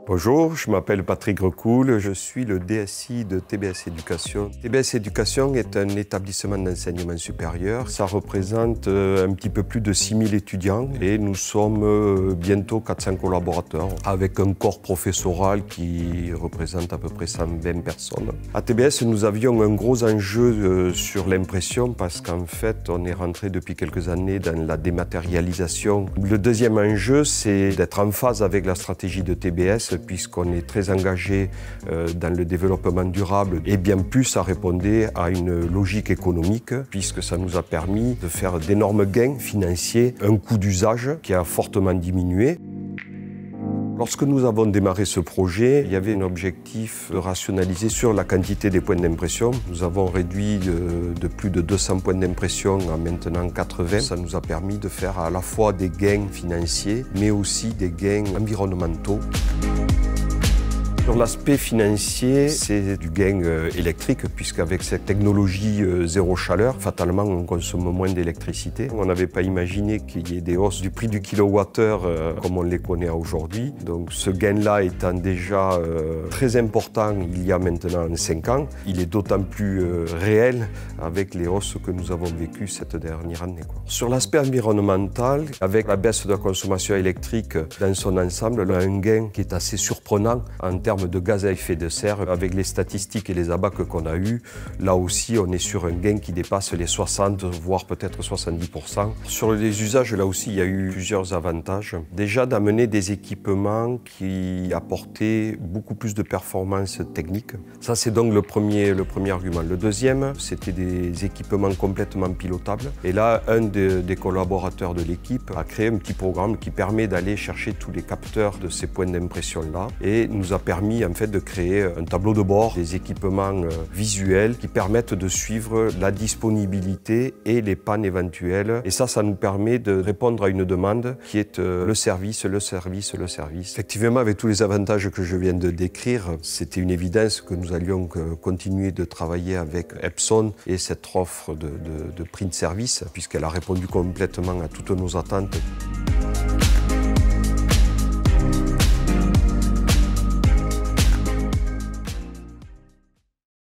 Bonjour, je m'appelle Patrick Recoul, je suis le DSI de TBS Éducation. TBS Éducation est un établissement d'enseignement supérieur. Ça représente un petit peu plus de 6000 étudiants et nous sommes bientôt 400 collaborateurs avec un corps professoral qui représente à peu près 120 personnes. À TBS, nous avions un gros enjeu sur l'impression parce qu'en fait, on est rentré depuis quelques années dans la dématérialisation. Le deuxième enjeu, c'est d'être en phase avec la stratégie de TBS puisqu'on est très engagé dans le développement durable et bien plus ça répondait à une logique économique puisque ça nous a permis de faire d'énormes gains financiers, un coût d'usage qui a fortement diminué. Lorsque nous avons démarré ce projet, il y avait un objectif de rationaliser sur la quantité des points d'impression. Nous avons réduit de plus de 200 points d'impression à maintenant 80. Ça nous a permis de faire à la fois des gains financiers, mais aussi des gains environnementaux. Sur l'aspect financier, c'est du gain électrique, puisqu'avec cette technologie zéro chaleur, fatalement, on consomme moins d'électricité. On n'avait pas imaginé qu'il y ait des hausses du prix du kilowattheure comme on les connaît aujourd'hui. Donc ce gain-là étant déjà très important il y a maintenant 5 ans, il est d'autant plus réel avec les hausses que nous avons vécues cette dernière année. Sur l'aspect environnemental, avec la baisse de la consommation électrique dans son ensemble, on a un gain qui est assez surprenant en termes de gaz à effet de serre. Avec les statistiques et les abats qu'on a eus, là aussi on est sur un gain qui dépasse les 60 voire peut-être 70%. Sur les usages, là aussi il y a eu plusieurs avantages. Déjà d'amener des équipements qui apportaient beaucoup plus de performances techniques. Ça c'est donc le premier argument. Le deuxième, c'était des équipements complètement pilotables. Et là, un des collaborateurs de l'équipe a créé un petit programme qui permet d'aller chercher tous les capteurs de ces points d'impression-là et nous a permis en fait de créer un tableau de bord, des équipements visuels qui permettent de suivre la disponibilité et les pannes éventuelles. Et ça nous permet de répondre à une demande qui est le service. Effectivement, avec tous les avantages que je viens de décrire, c'était une évidence que nous allions continuer de travailler avec Epson et cette offre de print service, puisqu'elle a répondu complètement à toutes nos attentes.